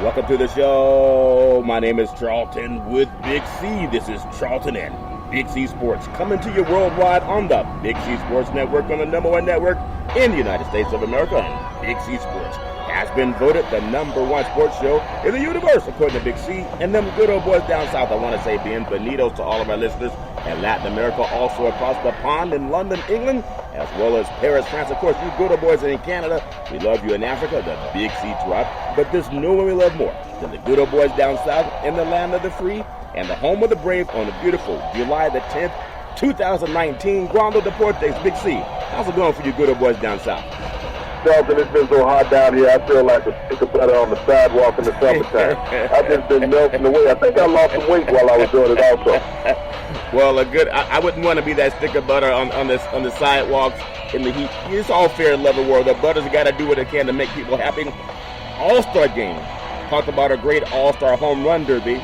Welcome to the show. My name is Charlton with Big C. This is Charlton and Big C Sports, coming to you worldwide on the Big C Sports Network, on the number one network in the United States of America. And Big C Sports has been voted the number one sports show in the universe, according to Big C. And them good old boys down south, I want to say bienvenidos to all of our listeners in Latin America, also across the pond in London, England, as well as Paris, France. Of course, you good old boys in Canada, we love you in Africa, the Big C tribe. But there's no one we love more than the good old boys down south in the land of the free and the home of the brave on the beautiful July the 10th, 2019, Guando Deportes. Big C, how's it going for you good old boys down south? Charlton, it's been so hot down here, I feel like a stick of butter on the sidewalk in the summertime. I've just been melting away. I think I lost some weight while I was doing it also. Well, I wouldn't want to be that stick of butter on the sidewalks in the heat. It's all fair and level world. The Butters got to do what they can to make people happy. All-Star game. Talked about a great All-Star home run derby.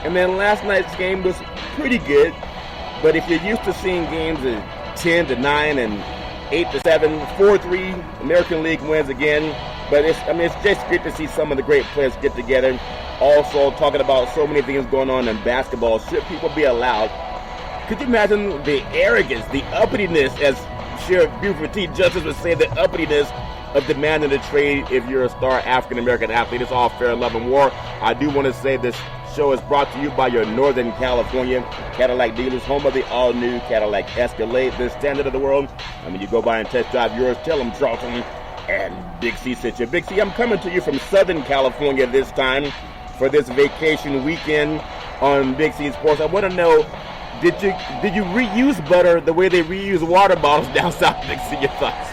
And then last night's game was pretty good. But if you're used to seeing games at 10-9 and 8-7, 4-3, American League wins again. But it's just great to see some of the great players get together. Also talking about so many things going on in basketball. Should people be allowed? Could you imagine the arrogance, the uppityness, as Sheriff Buford T. Justice would say, the uppityness of demanding a trade if you're a star African-American athlete? It's all fair, love, and war. I do want to say this show is brought to you by your Northern California Cadillac dealers, home of the all-new Cadillac Escalade, the standard of the world. I mean, you go by and test drive yours, tell them Charlton and Big C sent you. Big C, I'm coming to you from Southern California this time for this vacation weekend on Big C Sports. I want to know, did you reuse butter the way they reuse water bottles down south? Big C, your thoughts?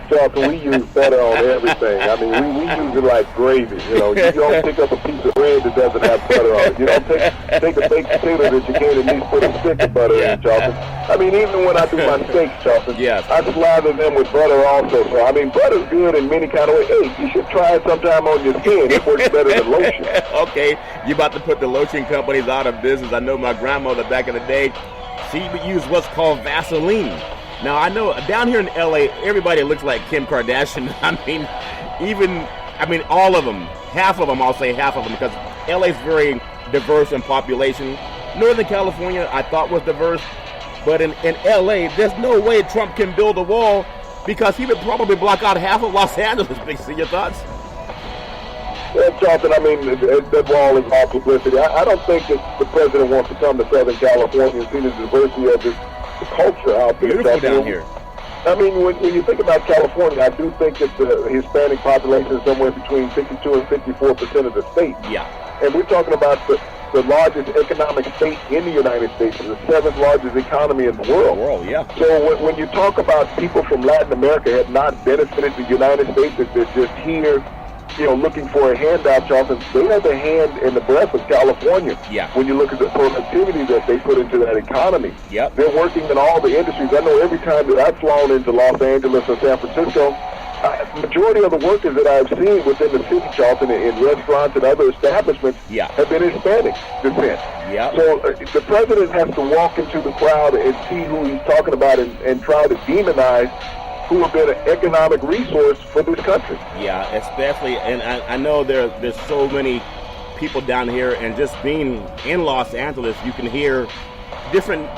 Charlton, we use butter on everything. I mean, we use it like gravy. You know, you don't pick up a piece of bread that doesn't have butter on it. You don't take a baked potato that you can't at least put a stick of butter in, Charlton. I mean, even when I do my steaks, Charlton, yes, I slather them with butter also. So, I mean, butter's good in many kind of ways. Hey, you should try it sometime on your skin. It works better than lotion. Okay, you about to put the lotion companies out of business. I know my grandmother back in the day, she would use what's called Vaseline. Now, I know down here in L.A., everybody looks like Kim Kardashian. All of them. Half of them, I'll say half of them, because L.A. is very diverse in population. Northern California, I thought, was diverse. But in L.A., there's no way Trump can build a wall because he would probably block out half of Los Angeles. Big C, your thoughts? Well, Charlton, I mean, that wall is all publicity. I don't think that the president wants to come to Southern California and see the diversity of the culture out there. Beautiful down here. I mean, when you think about California, I do think that the Hispanic population is somewhere between 52 and 54% of the state. Yeah. And we're talking about the largest economic state in the United States, the seventh largest economy in the world. Yeah. So when you talk about people from Latin America have not benefited the United States, that they're just here, looking for a handout, Charlton, they have a hand in the breath of California. Yeah. When you look at the productivity that they put into that economy. Yep. They're working in all the industries. I know every time that I've flown into Los Angeles or San Francisco, majority of the workers that I've seen within the city, Charlton, in restaurants and other establishments have been Hispanic descent. Yep. So the president has to walk into the crowd and see who he's talking about and try to demonize who have been an economic resource for this country. Yeah, especially, and I know there's so many people down here, and just being in Los Angeles, you can hear different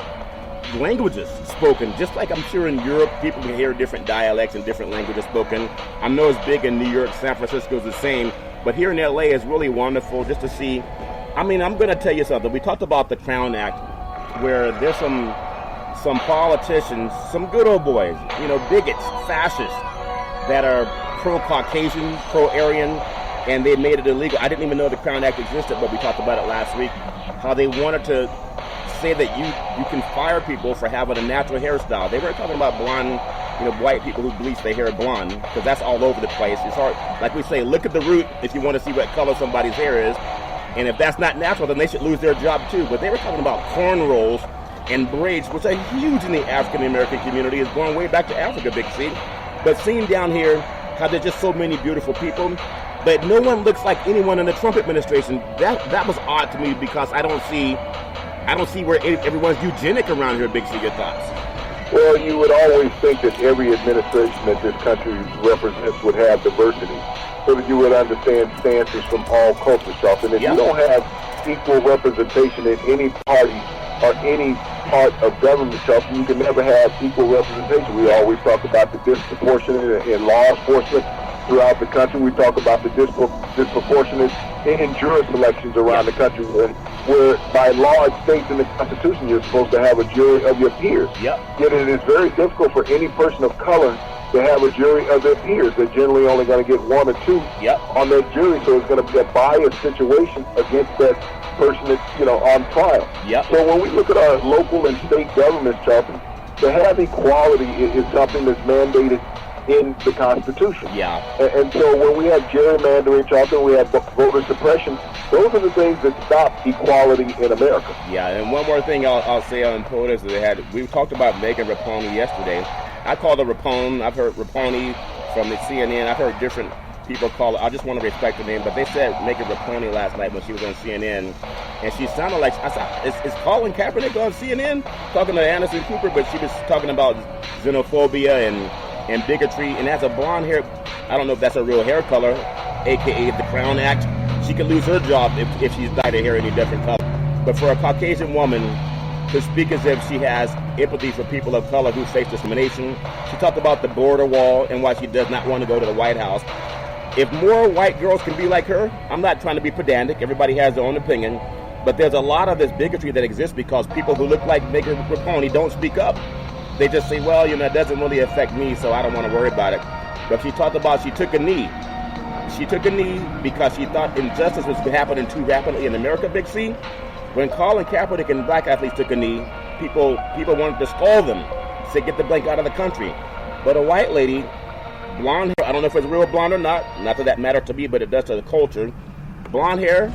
languages spoken, just like I'm sure in Europe, people can hear different dialects and different languages spoken. I know it's big in New York, San Francisco is the same, but here in LA it's really wonderful just to see. I mean, I'm going to tell you something. We talked about the Crown Act, where there's some politicians, some good old boys, bigots, fascists, that are pro-Caucasian, pro-Aryan, and they made it illegal. I didn't even know the Crown Act existed, but we talked about it last week, how they wanted to say that you can fire people for having a natural hairstyle. They weren't talking about blonde, white people who bleach their hair blonde, because that's all over the place. It's hard. Like we say, look at the root if you want to see what color somebody's hair is. And if that's not natural, then they should lose their job too. But they were talking about cornrows and braids, which are huge in the African-American community. It's going way back to Africa, Big C. But seeing down here how there's just so many beautiful people, but no one looks like anyone in the Trump administration. That was odd to me, because I don't see where everyone's eugenic around here. Big C, your thoughts? Well, you would always think that every administration that this country represents would have diversity. so that you would understand stances from all cultures, Charlton. If you don't have equal representation in any party or any part of government, Charlton, you can never have equal representation. We always talk about the disproportionate in law enforcement throughout the country. We talk about the disproportionate in jury selections around the country, where by law it states in the Constitution you're supposed to have a jury of your peers. Yet it is very difficult for any person of color to have a jury of their peers. They're generally only going to get one or two on that jury, so it's going to be a biased situation against that person that's, on trial. So when we look at our local and state governments, Charlton, to have equality is something that's mandated in the Constitution. And so when we have gerrymandering, Charlton, we have voter suppression, those are the things that stop equality in America. And one more thing I'll say on POTUS that we talked about Megan Rapinoe yesterday. I call her Rapone. I've heard Rapone from the CNN. I've heard different people call it. I just want to respect the name, but they said Megan Rapinoe last night when she was on CNN, and she sounded like, I said, is Colin Kaepernick on CNN talking to Anderson Cooper? But she was talking about xenophobia and bigotry, and as a blonde hair, I don't know if that's her real hair color, aka the Crown Act. She could lose her job if she's dyed her hair any different color. But for a Caucasian woman to speak as if she has empathy for people of color who face discrimination, she talked about the border wall and why she does not want to go to the White House. If more white girls can be like her, I'm not trying to be pedantic, everybody has their own opinion, but there's a lot of this bigotry that exists because people who look like Megan Rapinoe don't speak up. They just say, well, it doesn't really affect me, so I don't want to worry about it. But she talked about she took a knee. She took a knee because she thought injustice was happening too rapidly in America, Big C. When Colin Kaepernick and black athletes took a knee, people wanted to scold them, say, get the blank out of the country. But a white lady, blonde hair, I don't know if it's real blonde or not that that matters to me, but it does to the culture. Blonde hair,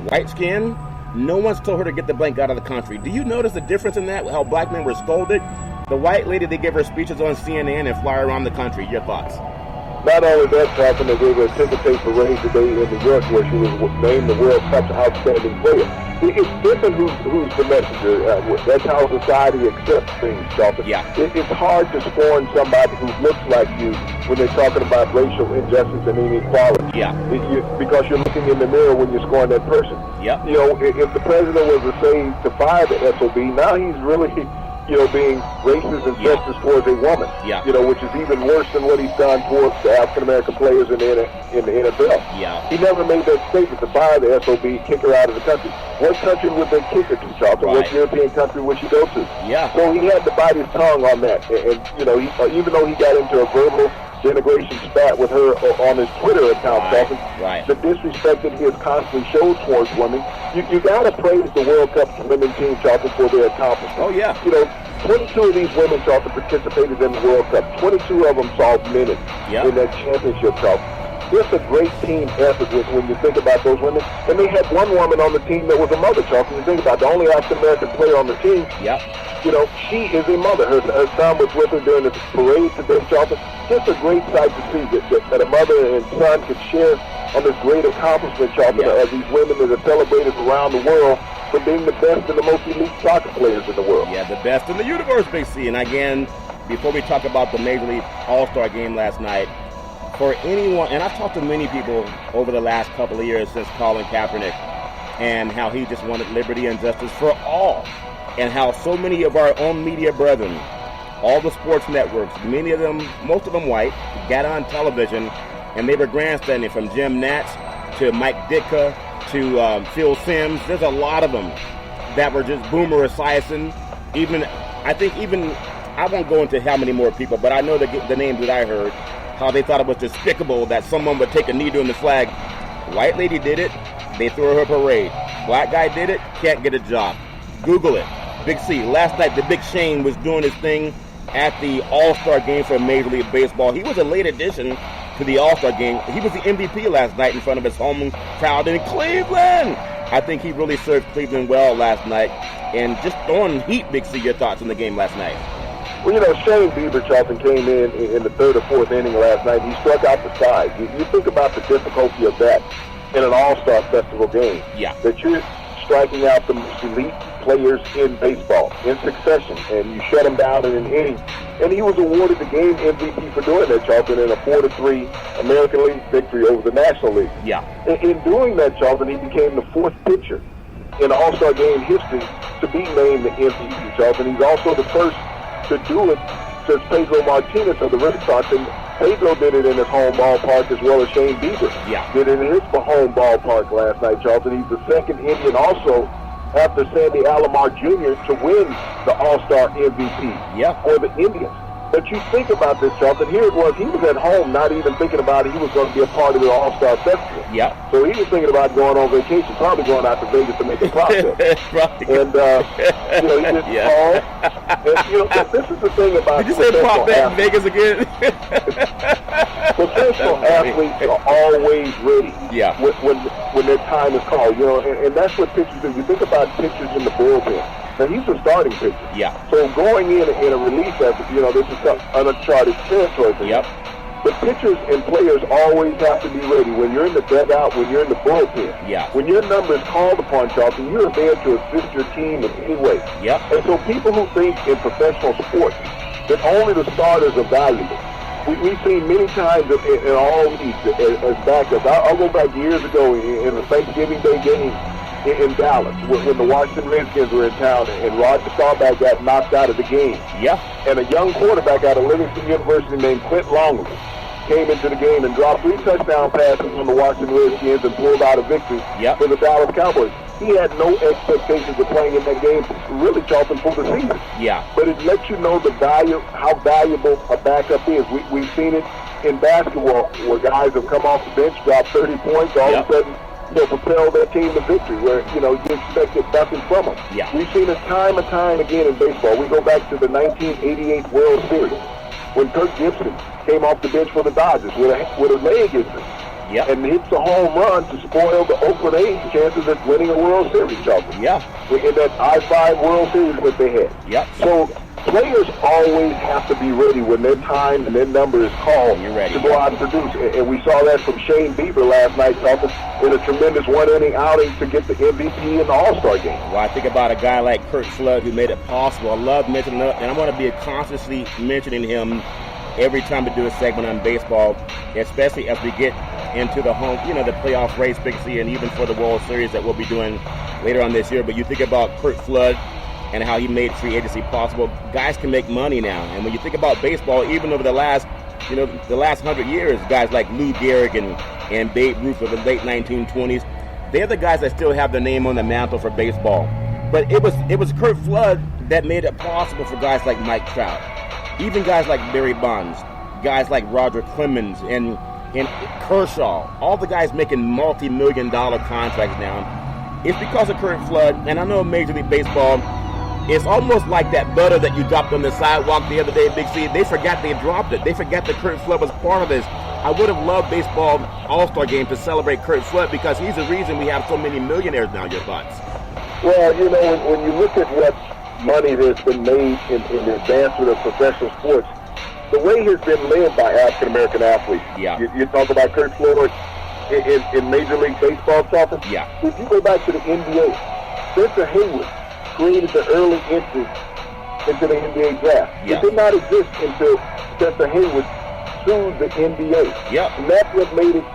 white skin, no one's told her to get the blank out of the country. Do you notice the difference in that, how black men were scolded? The white lady, they give her speeches on CNN and fly around the country. Your thoughts? Not only that, Charlton, they gave her a ticker tape parade today in New York where she was named the World Cup's outstanding player. It's different who's the messenger. That's how society accepts things, Charlton. It's hard to scorn somebody who looks like you when they're talking about racial injustice and inequality. Because you're looking in the mirror when you're scoring that person. If the president was to say to fire the SOB, now he's really being racist and sexist towards a woman, which is even worse than what he's done towards the African-American players in the NFL. He never made that statement to fire the SOB, kick her out of the country. What country would they kick her to, Charlton? What European country would she go to? So he had to bite his tongue on that. And even though he got into a verbal denigration spat with her on his Twitter account, Charlton, the disrespect that he has constantly showed towards women, you got to praise the World Cup women team, Charlton, for their accomplishments. 22 of these women, Charlton, participated in the World Cup. 22 of them saw minutes in that championship, Charlton. It's a great team effort when you think about those women. And they had one woman on the team that was a mother, Charlton. You think about the only African-American player on the team. She is a mother. Her son was with her during the parade today, Charlton. Just a great sight to see that a mother and son could share on this great accomplishment, Charlton, as these women that are celebrated around the world for being the best and the most elite soccer players in the world. The best in the universe, Big C. And again, before we talk about the Major League All-Star game last night, for anyone, and I've talked to many people over the last couple of years since Colin Kaepernick and how he just wanted liberty and justice for all, and how so many of our own media brethren, all the sports networks, many of them, most of them white, got on television and they were grandstanding, from Jim Nantz to Mike Ditka to Phil Simms. There's a lot of them that were just Boomer Esiason. I won't go into how many more people, but I know the names that I heard, how they thought it was despicable that someone would take a knee during the flag. White lady did it, they threw her parade. Black guy did it, can't get a job. Google it. Big C. Last night, the Big Shane was doing his thing at the All-Star game for Major League Baseball. He was a late addition to the All-Star game. He was the MVP last night in front of his home crowd in Cleveland. I think he really served Cleveland well last night. And just throwing heat, Big C, your thoughts on the game last night? Well, Shane Bieber, Charlton, came in the third or fourth inning last night. He struck out the side. You think about the difficulty of that in an All-Star Festival game. That you're striking out the most elite players in baseball in succession, and you shut him down in an inning. And he was awarded the game MVP for doing that, Charlton, in a 4-3 American League victory over the National League. Yeah. In doing that, Charlton, he became the fourth pitcher in All-Star Game history to be named the MVP, Charlton. He's also the first to do it since Pedro Martinez of the Red Sox, and Pedro did it in his home ballpark as well as Shane Bieber did it in his home ballpark last night, Charlton. He's the second Indian also after Sandy Alomar Jr. to win the All-Star MVP for the Indians. But you think about this, Charlton. Here it was. He was at home not even thinking about it. He was going to be a part of the All-Star Festival. So he was thinking about going on vacation, probably going out to Vegas to make a profit. And, he didn't call. And, this is the thing about Did you say pop back in Vegas again? Professional athletes are always ready when their time is called. And that's what pitchers do. You think about pitchers in the bullpen. Now, he's a starting pitcher. So going in a relief effort, this is uncharted territory for him. But pitchers and players always have to be ready. When you're in the dugout, when you're in the bullpen, when your number is called upon, Charlton, you're there to assist your team in any way. And so people who think in professional sports that only the starters are valuable, we've seen many times in all leagues as backups. I'll go back years ago in the Thanksgiving Day game in Dallas when the Washington Redskins were in town and Roger Staubach got knocked out of the game. And a young quarterback out of Livingston University named Clint Longley came into the game and dropped 3 touchdown passes on the Washington Redskins and pulled out a victory for the Dallas Cowboys. He had no expectations of playing in that game, really, Charlton, for the season. But it lets you know the value, how valuable a backup is. We've seen it in basketball where guys have come off the bench, dropped 30 points, all of a sudden, propel their team to victory where, you expected nothing from them. We've seen it time and time again in baseball. We go back to the 1988 World Series when Kirk Gibson came off the bench for the Dodgers with a leg injury. And hits a home run to spoil the Oakland A's chances of winning a World Series, Charlton. In that I-5 World Series that they had. So players always have to be ready when their time and their number is called to go out and produce. And we saw that from Shane Bieber last night, Charlton, in a tremendous one-inning outing to get the MVP in the All-Star game. Well, I think about a guy like Curt Flood who made it possible. I love mentioning him, and I want to be constantly mentioning him every time we do a segment on baseball, especially as we get into the home, the playoff race, basically, and even for the World Series that we'll be doing later on this year. But you think about Curt Flood and how he made free agency possible. Guys can make money now. And when you think about baseball, even over the last 100 years, guys like Lou Gehrig and Babe Ruth of the late 1920s, they're the guys that still have their name on the mantle for baseball. But it was Curt Flood that made it possible for guys like Mike Trout, even guys like Barry Bonds, guys like Roger Clemens and Kershaw, all the guys making multi-million-dollar contracts now. It's because of Curt Flood, and I know Major League Baseball, it's almost like that butter that you dropped on the sidewalk the other day at Big C. They forgot they dropped it. They forgot that Curt Flood was part of this. I would have loved baseball All-Star Game to celebrate Curt Flood because he's the reason we have so many millionaires now. Your thoughts? Well, when you look at what money that's been made in the advancement of professional sports, the way has been led by African-American athletes. You talk about Curt Floyd in Major League Baseball, Charlton. If you go back to the NBA, Spencer Haywood created the early entry into the NBA draft. It did not exist until Spencer Haywood sued the NBA. And that's what made it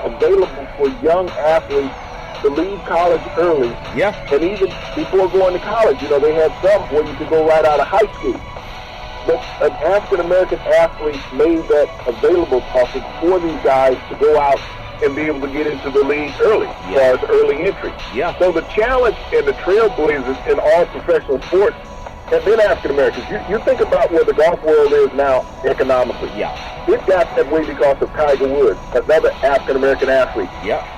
available for young athletes to leave college early. And even before going to college, they had some where you could go right out of high school. But an African-American athlete made that available for these guys to go out and be able to get into the league early, as far as early entry. So the challenge and the trailblazers in all professional sports have been African-Americans. You think about where the golf world is now economically. It got that way because of Tiger Woods, another African-American athlete.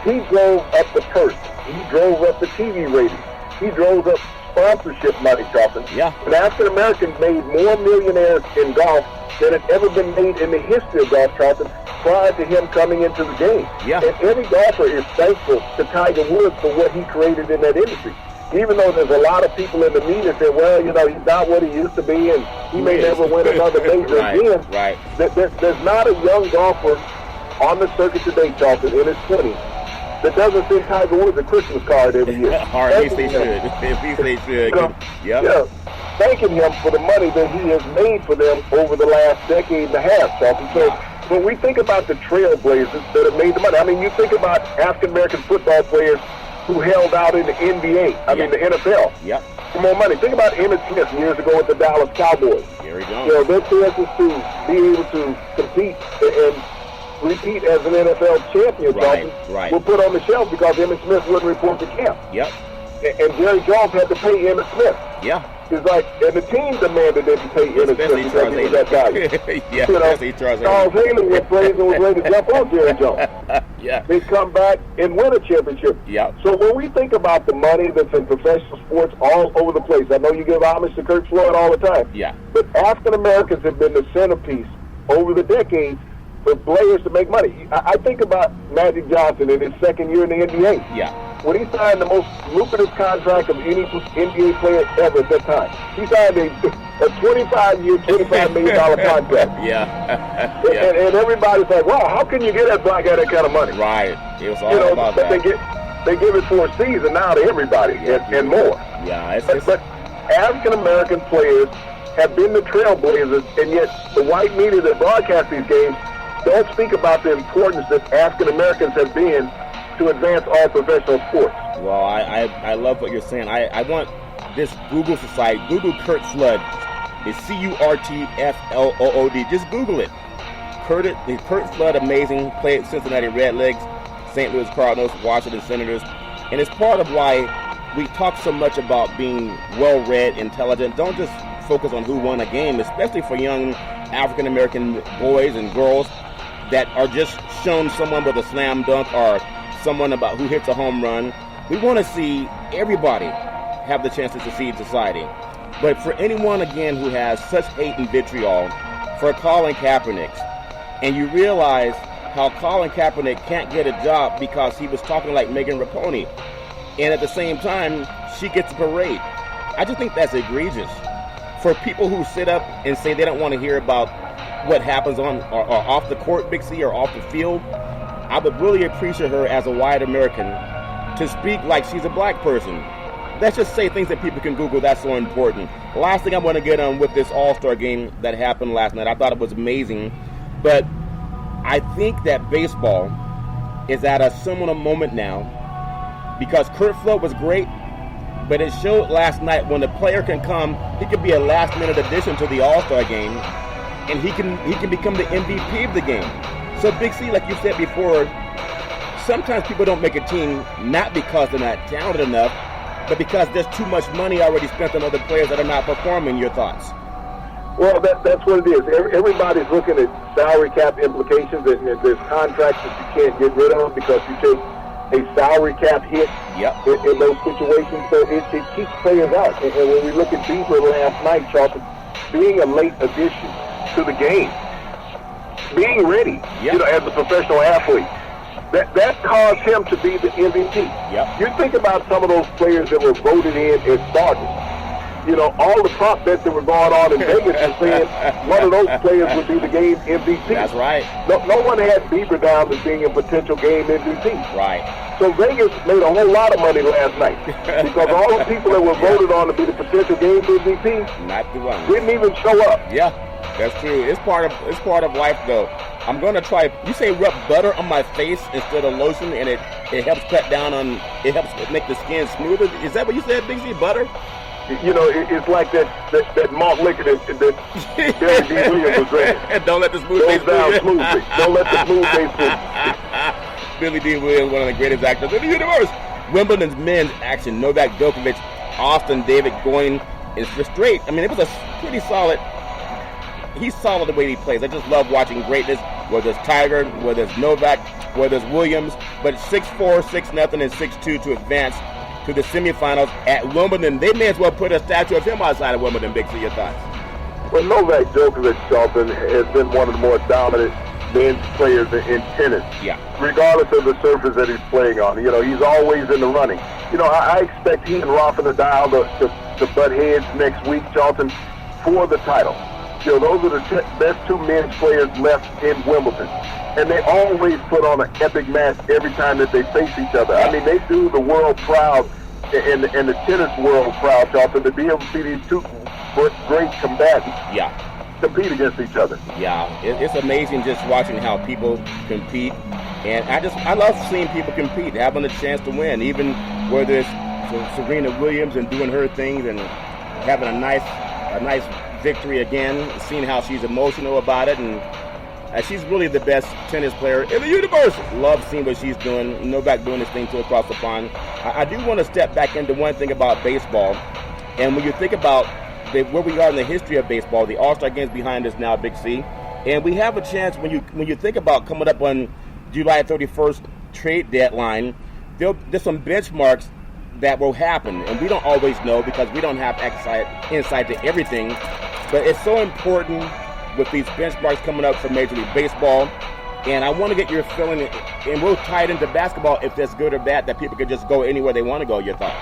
He drove up the purse. He drove up the TV ratings. He drove up sponsorship money, Charlton. And African-Americans made more millionaires in golf than had ever been made in the history of golf, Charlton, prior to him coming into the game. And every golfer is thankful to Tiger Woods for what he created in that industry. Even though there's a lot of people in the media that say, well, he's not what he used to be and he may never win another major again. There's not a young golfer on the circuit today, Charlton, in his 20s that doesn't send Tiger Woods a Christmas card every year. Or at least they should. At least they should. Yeah. Thanking him for the money that he has made for them over the last decade and a half, Charlton. So when we think about the trailblazers that have made the money, I mean, you think about African-American football players who held out in the NBA, the NFL, for more money. Think about Emmitt Smith years ago with the Dallas Cowboys. Here we go. You know, their chances to be able to compete and repeat as an NFL champion, right. were put on the shelf because Emmitt Smith wouldn't report to camp. Yep. And Jerry Jones had to pay Emmitt Smith. Yeah. It's like, and the team demanded them to pay Emmitt Smith because he was that guy. Charles Haley was praised and was ready to jump on Jerry Jones. They come back and win a championship. So when we think about the money that's in professional sports all over the place, I know you give homage to Kurt Floyd all the time. But African Americans have been the centerpiece over the decades for players to make money. I think about Magic Johnson in his second year in the NBA. When he signed the most lucrative contract of any NBA player ever at that time. He signed a 25-year, $25 million contract. And everybody's like, wow, how can you get that black guy that kind of money? Right. It was all about that. They give it for a season now to everybody and more. But African American players have been the trailblazers, and yet the white media that broadcast these games don't speak about the importance that African Americans have been to advance all professional sports. Well, I love what you're saying. I want this Google society. Google Curt Flood. It's Curtflood. Just Google it. Curt Flood, amazing. Played Cincinnati Redlegs, St. Louis Cardinals, Washington Senators. And it's part of why we talk so much about being well-read, intelligent. Don't just focus on who won a game, especially for young African-American boys and girls that are just shown someone with a slam dunk or someone about who hits a home run. We want to see everybody have the chance to succeed in society. But for anyone, again, who has such hate and vitriol for Colin Kaepernick, and you realize how Colin Kaepernick can't get a job because he was talking like Megan Rapinoe, and at the same time, she gets a parade. I just think that's egregious. For people who sit up and say they don't want to hear about what happens on or off the court, Big C, or off the field, I would really appreciate her as a white American to speak like she's a black person. Let's just say things that people can Google. That's so important. Last thing I want to get on with this All-Star game that happened last night. I thought it was amazing, but I think that baseball is at a similar moment now because Curt Flood was great, but it showed last night when the player can come, he could be a last-minute addition to the All-Star game, and he can become the MVP of the game. So, Big C, like you said before, sometimes people don't make a team not because they're not talented enough, but because there's too much money already spent on other players that are not performing. Your thoughts? Well, that's what it is. Everybody's looking at salary cap implications, and there's contracts that you can't get rid of because you take a salary cap hit in those situations. So it keeps players out. And when we look at Bieber last night, Charlton, being a late addition to the game, being ready, as a professional athlete, that caused him to be the MVP. You think about some of those players that were voted in as starters. All the prop bets that were going on in Vegas were saying one of those players would be the game MVP. That's right. No one had Bieber down as being a potential game MVP. Right. So Vegas made a whole lot of money last night because all the people that were voted on to be the potential game MVP not the one. Didn't even show up. Yeah, that's true. It's part of life, though. I'm gonna try. You say rub butter on my face instead of lotion, and it helps cut down on. It helps make the skin smoother. Is that what you said, Big C? Butter? It's like that malt liquor that Billy D. Williams was drinking. Don't let the smooth taste down smoothly. Don't let the smooth taste smoothly. Billy D. Williams, one of the greatest actors in the universe. Wimbledon's men's action. Novak Djokovic, Austin David going in straight. I mean, it was a pretty solid. He's solid the way he plays. I just love watching greatness, whether it's Tiger, whether it's Novak, whether it's Williams. But 6-4, 6-0, and 6-2 to advance to the semifinals at Wimbledon. They may as well put a statue of him outside of Wimbledon. Big C, your thoughts? Well, Novak Djokovic, Charlton, has been one of the more dominant men's players in tennis. Regardless of the surface that he's playing on. He's always in the running. I expect he and Rafa Nadal to butt heads next week, Charlton, for the title. You know, those are the best two men's players left in Wimbledon. And they always put on an epic match every time that they face each other. I mean, they do the world proud and the tennis world proud, Charlton, to be able to see these two great combatants compete against each other. Yeah, it's amazing just watching how people compete. And I love seeing people compete, having a chance to win, even whether it's Serena Williams and doing her things and having a nice victory again, seeing how she's emotional about it, and she's really the best tennis player in the universe. Love seeing what she's doing. Novak doing this thing too across the pond. I do want to step back into one thing about baseball, and when you think about where we are in the history of baseball, the All-Star Game's behind us now, Big C, and we have a chance when you think about coming up on July 31st trade deadline. There's some benchmarks that will happen, and we don't always know because we don't have insight to everything. But it's so important with these benchmarks coming up for Major League Baseball. And I want to get your feeling, and we'll tie it into basketball if that's good or bad, that people can just go anywhere they want to go. Your thoughts?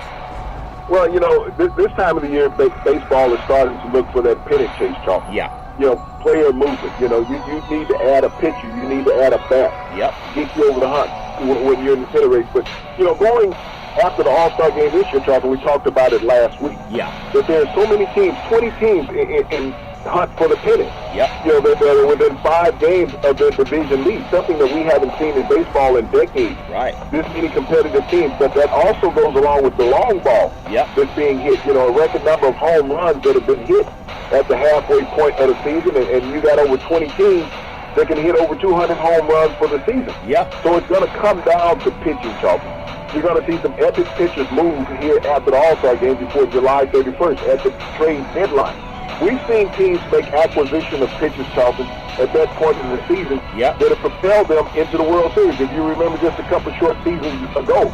Well, you know, this time of the year, baseball is starting to look for that pennant chase, Charlton. Yeah. You know, player movement. You know, you need to add a pitcher. You need to add a bat. Yep. Get you over the hump when you're in the pennant race. But, you know, going after the All-Star Game this year, Charlton, we talked about it last week. Yeah. That there are so many teams, 20 teams in hunt for the pennant. Yep. You know, they're within 5 games of their division lead, something that we haven't seen in baseball in decades. Right. This many competitive teams, but that also goes along with the long ball that's being hit. You know, a record number of home runs that have been hit at the halfway point of the season, and you got over 20 teams that can hit over 200 home runs for the season. Yeah. So it's going to come down to pitching, Charlton. You're going to see some epic pitchers move here after the All-Star Game before July 31st at the trade deadline. We've seen teams make acquisition of pitchers, Charlton, at that point in the season that have propelled them into the World Series. If you remember just a couple short seasons ago,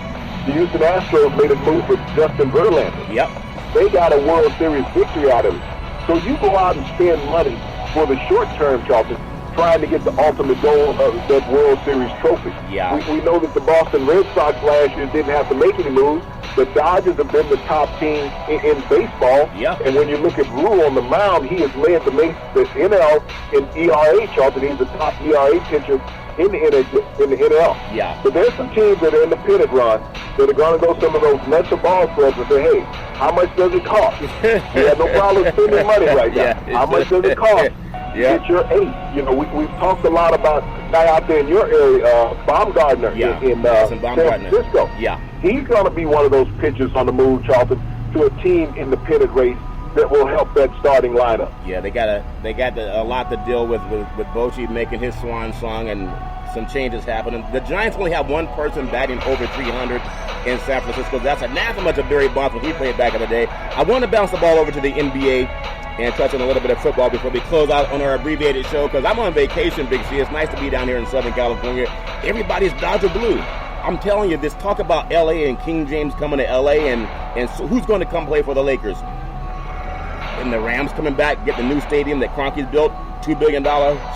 the Houston Astros made a move with Justin Verlander. Yep. They got a World Series victory out of it. So you go out and spend money for the short term, Charlton, trying to get the ultimate goal of that World Series trophy. Yeah. We know that the Boston Red Sox last year didn't have to make any moves. The Dodgers have been the top team in baseball. Yeah. And when you look at Rule on the mound, he has led the NL in ERA, Charlton. He's the top ERA pitcher in the NL. Yeah. But there's some teams that are in the pennant run that are going to go some of those nuts and balls clubs and say, hey, how much does it cost? We have no problem spending money right now. How much does it cost? Get your ace. You know, we've talked a lot about a guy out there in your area, Baumgartner in San Francisco. Yeah. He's going to be one of those pitchers on the move, Charlton, to a team in the pennant race that will help that starting lineup. Yeah, they got a lot to deal with Bochy making his swan song and some changes happening. The Giants only have one person batting over 300 in San Francisco. That's anathema to Barry Bonds when he played back in the day. I want to bounce the ball over to the NBA and touch on a little bit of football before we close out on our abbreviated show, because I'm on vacation, Big C. It's nice to be down here in Southern California. Everybody's Dodger blue. I'm telling you, this talk about L.A. and King James coming to L.A. and so who's going to come play for the Lakers? And the Rams coming back, get the new stadium that Kroenke's built, $2 billion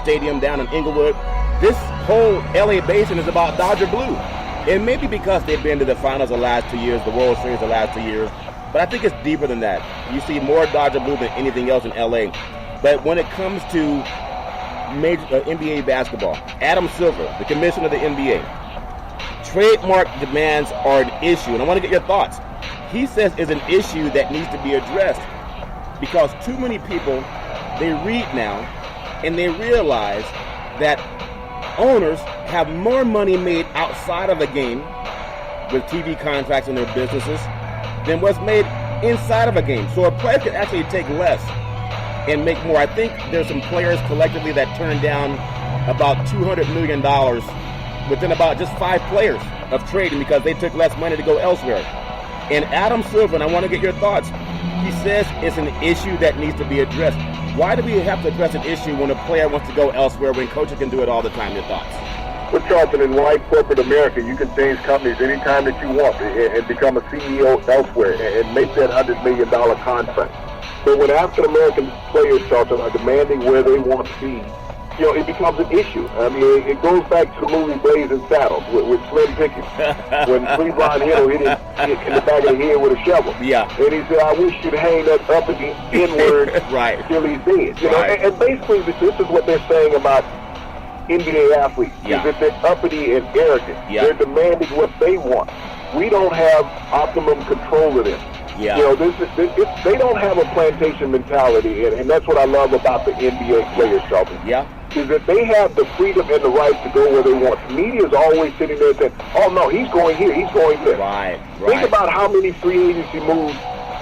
stadium down in Inglewood. This whole L.A. basin is about Dodger blue. And maybe because they've been to the finals the last 2 years, the World Series the last 2 years, but I think it's deeper than that. You see more Dodger blue than anything else in L.A. But when it comes to major NBA basketball, Adam Silver, the commissioner of the NBA, trademark demands are an issue, and I want to get your thoughts. He says it's an issue that needs to be addressed because too many people, they read now and they realize that owners have more money made outside of the game with TV contracts in their businesses than what's made inside of a game. So a player can actually take less and make more. I think there's some players collectively that turned down about $200 million within about just 5 players of trading because they took less money to go elsewhere. And Adam Silver, and I want to get your thoughts, he says it's an issue that needs to be addressed. Why do we have to address an issue when a player wants to go elsewhere when coaches can do it all the time? Your thoughts? Well, Charlton, in white corporate America, you can change companies anytime that you want and become a CEO elsewhere and make that $100 million contract. But when African-American players, Charlton, are demanding where they want to be, it becomes an issue. I mean, it goes back to the movie Blazing Saddles with Slim Pickens when Cleveland Hill hit him in the back of the head with a shovel. Yeah. And he said, I wish you'd hang that uppity N-word right. till he's dead. Right. And basically, this is what they're saying about NBA athletes, is that they're uppity and arrogant. Yeah. They're demanding what they want. We don't have optimum control of this. Yeah. They don't have a plantation mentality, and that's what I love about the NBA players, Charlie. Yeah. Is that they have the freedom and the right to go where they want. The media is always sitting there saying, oh, no, he's going here, he's going there. Right. Think about how many free agency moves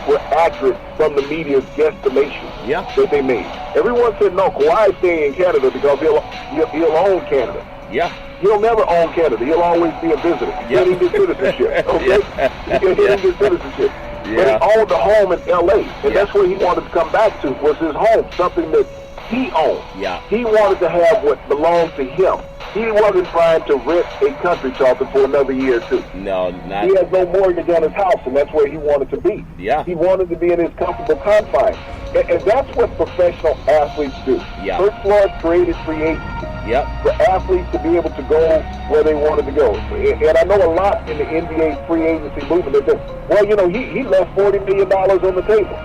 were accurate from the media's guesstimation that they made. Everyone said, no, Kawhi's staying in Canada because he'll own Canada. Yeah. He'll never own Canada. He'll always be a visitor. He can't even get citizenship. Okay? He can't even get citizenship. Yeah. But he owned a home in L.A., and that's where he wanted to come back to, was his home, something that he owned. Yeah. He wanted to have what belonged to him. He wasn't trying to rent a country, Charlton, for another year or two. No, not. He has no mortgage on his house, and that's where he wanted to be. Yeah. He wanted to be in his comfortable confines. And that's what professional athletes do. Yeah. Kurt Floyd created free agency. Yep. For athletes to be able to go where they wanted to go. And I know a lot in the NBA free agency movement. They say, well, he left $40 million on the table.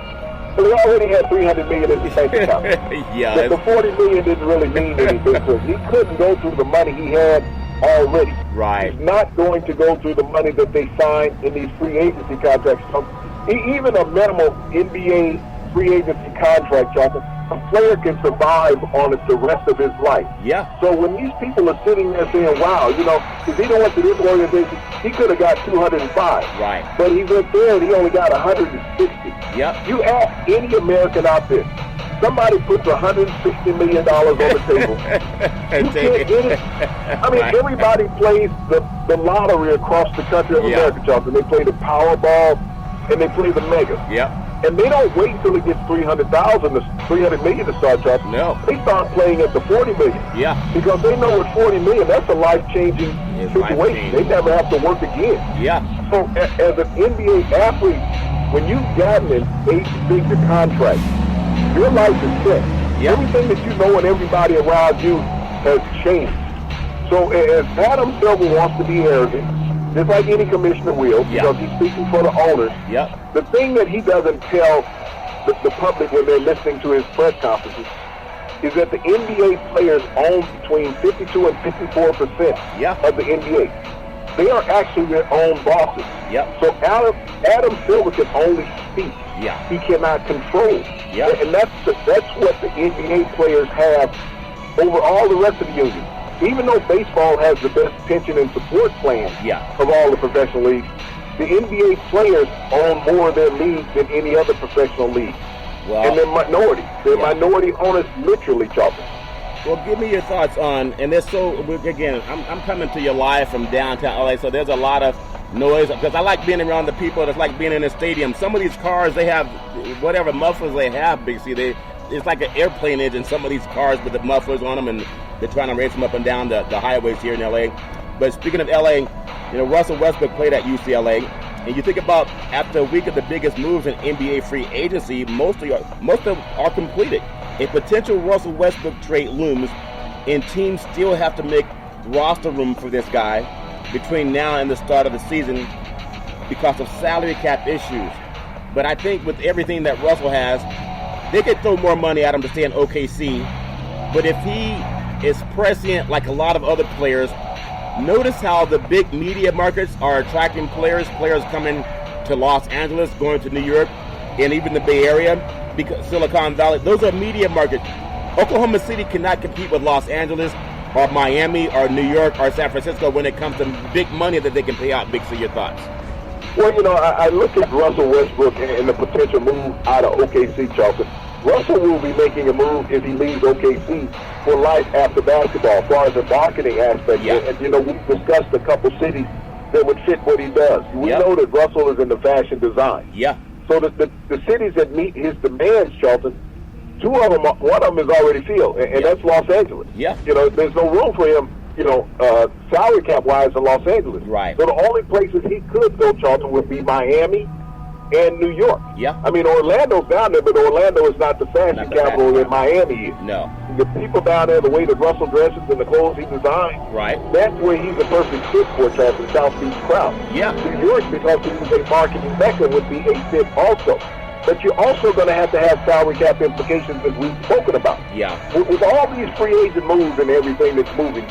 But he already had $300 million in his bank account. Yeah. The $40 million didn't really mean anything to him. He couldn't go through the money he had already. Right. He's not going to go through the money that they signed in these free agency contracts. So even a minimal NBA free agency contract, Jonathan, a player can survive on it the rest of his life. Yeah. So when these people are sitting there saying, wow, if he went to this organization, he could have got 205. Right. But he went there and he only got 160. Yep. You ask any American out there, somebody puts $160 million on the table. You can't get it. I mean, everybody plays the lottery across the country of America, Jonathan. They play the Powerball and they play the Mega. Yep. And they don't wait till it gets $300 million to start, Jonathan. No. They start playing at the $40 million. Yeah. Because they know with $40 million, that's a life-changing situation. They never have to work again. Yeah. So as an NBA athlete, when you've gotten an 8-figure contract, your life is set. Yep. Everything that you know and everybody around you has changed. So as Adam Silver wants to be arrogant, just like any commissioner will, because he's speaking for the owners, the thing that he doesn't tell the public when they're listening to his press conferences is that the NBA players own between 52 and 54% of the NBA. They are actually their own bosses. So Adam Silver can only speak. He cannot control. And that's what the NBA players have over all the rest of the union. Even though baseball has the best pension and support plan of all the professional leagues, the NBA players own more of their leagues than any other professional league. Well, and they're minority. They're minority owners, literally, Charlton. Well, give me your thoughts on, and there's again, I'm coming to you live from downtown LA, so there's a lot of noise, because I like being around the people. It's like being in a stadium. Some of these cars, they have whatever mufflers they have, Big C, it's like an airplane engine, some of these cars with the mufflers on them, and they're trying to race them up and down the highways here in LA. But speaking of LA, Russell Westbrook played at UCLA, and you think about after a week of the biggest moves in NBA free agency, most of them are completed. A potential Russell Westbrook trade looms, and teams still have to make roster room for this guy between now and the start of the season because of salary cap issues. But I think with everything that Russell has, they could throw more money at him to stay in OKC. But if he is prescient like a lot of other players, notice how the big media markets are attracting players coming to Los Angeles, going to New York, and even the Bay Area, because Silicon Valley, those are media markets. Oklahoma City cannot compete with Los Angeles or Miami or New York or San Francisco when it comes to big money that they can pay out. Big, so your thoughts? Well, I look at Russell Westbrook and the potential move out of OKC, Charlton. Russell will be making a move if he leaves OKC for life after basketball, as far as the marketing aspect. And, we've discussed a couple cities that would fit what he does. We know that Russell is into fashion design. So the cities that meet his demands, Charlton, one of them is already filled, and that's Los Angeles. There's no room for him, salary cap-wise in Los Angeles. Right. So the only places he could go, Charlton, would be Miami and New York. Yeah. I mean, Orlando's down there, but Orlando is not the fashion capital that Miami is. No. The people down there, the way that Russell dresses and the clothes he designs, right? That's where he's the perfect fit for the South Beach crowd. Yeah. New York, because he's a marketing mecca, would be a fit also. But you're also going to have salary cap implications, as we've spoken about. Yeah. With all these free agent moves and everything that's moving,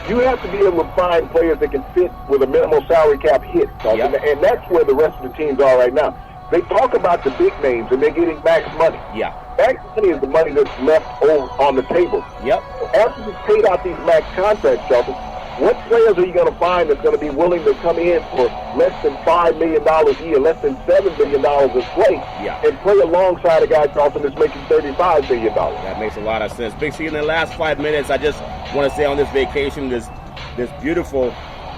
you have to be able to find players that can fit with a minimal salary cap hit. Yep. And that's where the rest of the teams are right now. They talk about the big names, and they're getting max money. Yeah. Max money is the money that's left on the table. Yep. After you've paid out these max contracts, Shelton, what players are you going to find that's going to be willing to come in for less than $5 million a year, less than $7 million a play, and play alongside a guy, Charlton, that's making $35 million? That makes a lot of sense. Big C, in the last 5 minutes, I just want to say on this vacation, this beautiful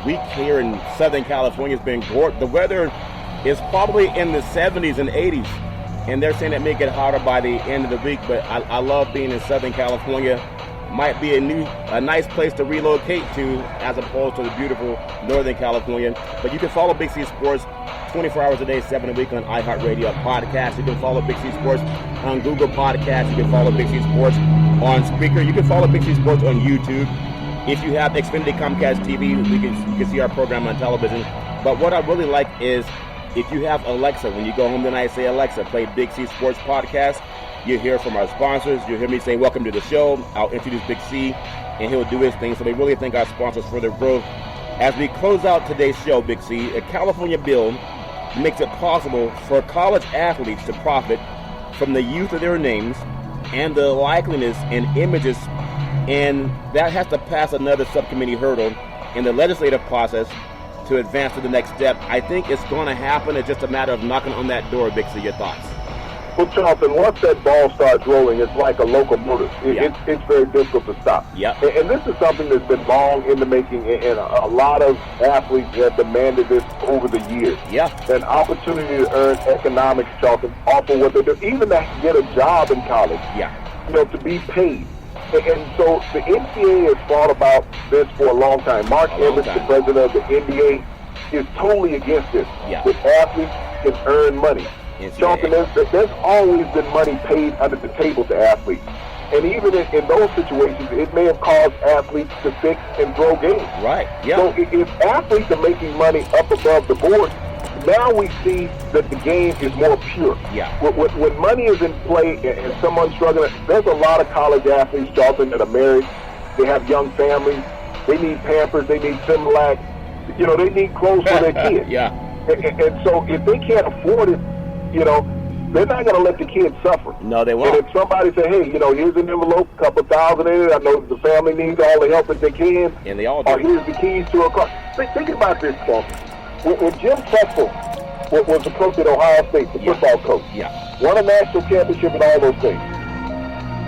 week here in Southern California has been gorgeous. The weather is probably in the 70s and 80s, and they're saying it may get hotter by the end of the week, but I love being in Southern California. Might be a nice place to relocate to as opposed to the beautiful Northern California. But you can follow Big C Sports 24 hours a day, 7 a week on iHeartRadio podcast. You can follow Big C Sports on Google Podcasts. You can follow Big C Sports on Spreaker. You can follow Big C Sports on YouTube. If you have Xfinity Comcast TV, you can see our program on television. But what I really like is if you have Alexa, when you go home tonight, say, Alexa, play Big C Sports Podcast. You hear from our sponsors. You'll hear me saying, welcome to the show. I'll introduce Big C, and he'll do his thing. So we really thank our sponsors for their growth. As we close out today's show, Big C, a California bill makes it possible for college athletes to profit from the use of their names and the likeliness and images, and that has to pass another subcommittee hurdle in the legislative process to advance to the next step. I think it's going to happen. It's just a matter of knocking on that door. Big C, your thoughts? Well, Charlton, once that ball starts rolling, it's like a locomotive. It's very difficult to stop. Yep. And this is something that's been long in the making, and a lot of athletes have demanded this over the years. Yeah. An opportunity to earn economics, Charlton, off of what they do, even to get a job in college. Yeah. To be paid. And so the NCAA has thought about this for a long time. Mark Emmett, the president of the NBA, is totally against this. Yeah. That athletes can earn money. Charlton, there's always been money paid under the table to athletes. And even in those situations, it may have caused athletes to fix and throw games. Right, yeah. So if athletes are making money up above the board, now we see that the game is more pure. Yeah. When money is in play and someone's struggling, there's a lot of college athletes, Charlton, that are married. They have young families. They need Pampers. They need Similac. They need clothes for their kids. Yeah. And so if they can't afford it, they're not going to let the kids suffer. No, they won't. And if somebody say, hey, here's an envelope, a couple $1,000 in it, I know the family needs all the help that they can. And they all do. Or here's the keys to a car. Think about this, Charlton. When Jim Tressel was the coach at Ohio State, the football coach, won a national championship and all those things.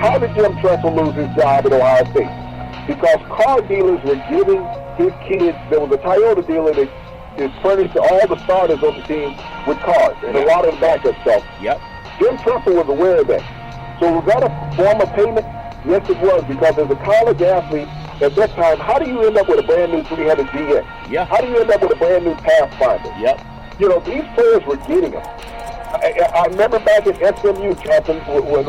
How did Jim Tressel lose his job at Ohio State? Because car dealers were giving his kids, there was a Toyota dealer that is furnished all the starters on the team with cars and a lot of the backup stuff. Yep. Jim Tressel was aware of that. So was that a form of payment? Yes, it was, because as a college athlete at that time, how do you end up with a brand new 300 GX? Yeah. How do you end up with a brand new Pathfinder? Yep. These players were getting them. I remember back at SMU, Captain, when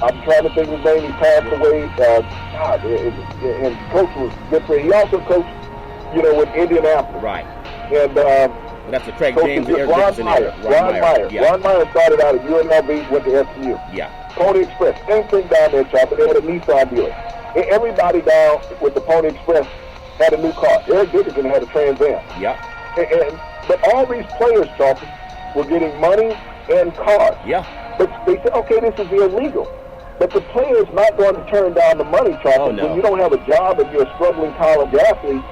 I'm trying to think of his name, he passed away. And coach was different. He also coached, with Indianapolis. Right. And that's the Craig James and Eric Ron Dickerson Meyer. era. Ron Meyer. Yeah. Ron Meyer started out at UNLV, went to SMU. Yeah. Pony Express, same thing down there, Chopper. They had a Nissan dealer. And everybody down with the Pony Express had a new car. Eric Dickerson had a Trans Am. Yeah. But all these players, Chopper, were getting money and cars. Yeah. But they said, okay, this is illegal. But the player's not going to turn down the money, Chopper. Oh, no. When you don't have a job and you're a struggling college athlete,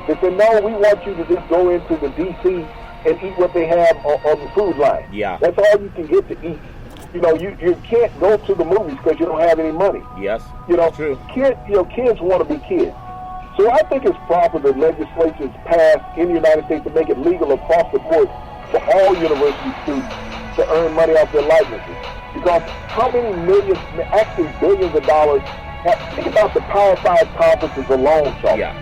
they said, no, we want you to just go into the D.C. and eat what they have on the food line. Yeah. That's all you can get to eat. You can't go to the movies because you don't have any money. Yes. True. Kids want to be kids. So I think it's proper that legislation is passed in the United States to make it legal across the board for all university students to earn money off their likenesses. Because how many millions, actually billions of dollars, think about the Power 5 conferences alone, Charlie. Yeah.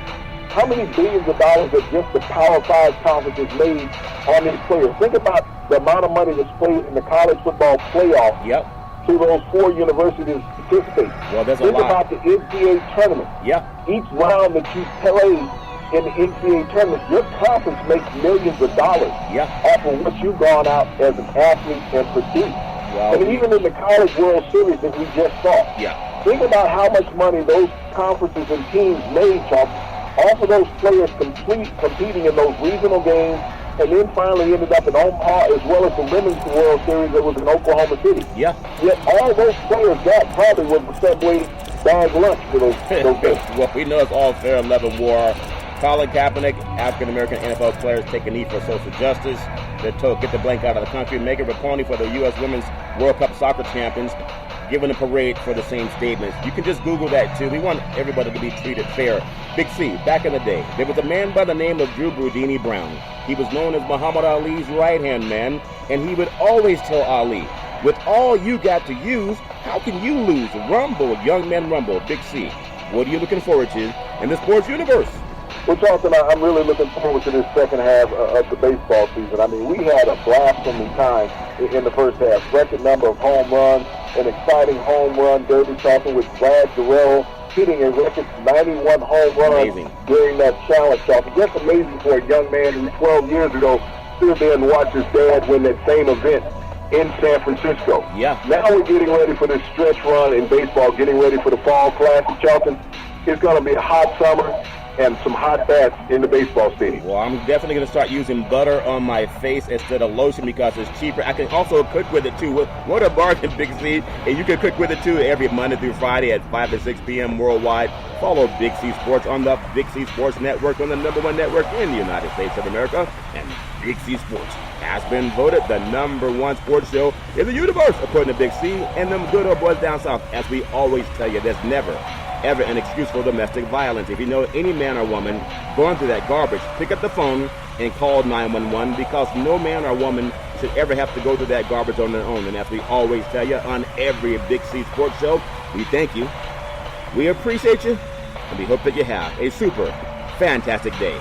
how many billions of dollars that just the Power 5 conferences made on these players? Think about the amount of money that's played in the college football playoff. Yep. To those 4 universities participate. Well, there's a Think lot. about the NCAA tournament. Yeah. Each round that you play in the NCAA tournament, your conference makes millions of dollars off of what you've gone out as an athlete and produced. Well, and even in the College World Series that we just saw, think about how much money those conferences and teams made, Chuck, off of those players competing in those regional games, and then finally ended up in Omaha, as well as the Women's World Series that was in Oklahoma City. Yeah. Yet all those players got probably was the Subway bag lunch for those games. Well, we know it's all fair and level war. Colin Kaepernick, African-American NFL players take a knee for social justice. They're told, get the blank out of the country. Megan Rapinoe for the U.S. Women's World Cup soccer champions, giving a parade for the same statements. You can just Google that, too. We want everybody to be treated fair. Big C, back in the day, there was a man by the name of Drew Boudini Brown. He was known as Muhammad Ali's right-hand man, and he would always tell Ali, with all you got to use, how can you lose? Rumble, young men rumble. Big C, what are you looking forward to in the sports universe? Well, Charlton, I'm really looking forward to this second half of the baseball season. I mean, we had a blasphemy time in the first half. Record number of home runs, an exciting home run derby, Charlton, with Brad Darrell hitting a record 91 home runs during that challenge, Charlton. Just amazing for a young man who 12 years ago stood there and watched his dad win that same event in San Francisco. Yeah. Now we're getting ready for this stretch run in baseball, getting ready for the fall classic, Charlton. It's going to be a hot summer and some hot baths in the baseball stadium. Well, I'm definitely going to start using butter on my face instead of lotion because it's cheaper. I can also cook with it, too. What a bargain, Big C. And you can cook with it, too, every Monday through Friday at 5 to 6 p.m. worldwide. Follow Big C Sports on the Big C Sports Network, on the #1 network in the United States of America. And Big C Sports has been voted the #1 sports show in the universe, according to Big C and them good old boys down south. As we always tell you, there's never ever an excuse for domestic violence. If you know any man or woman going through that garbage, pick up the phone and call 911 because no man or woman should ever have to go through that garbage on their own. And as we always tell you on every Big C Sports show, we thank you, we appreciate you, and we hope that you have a super fantastic day.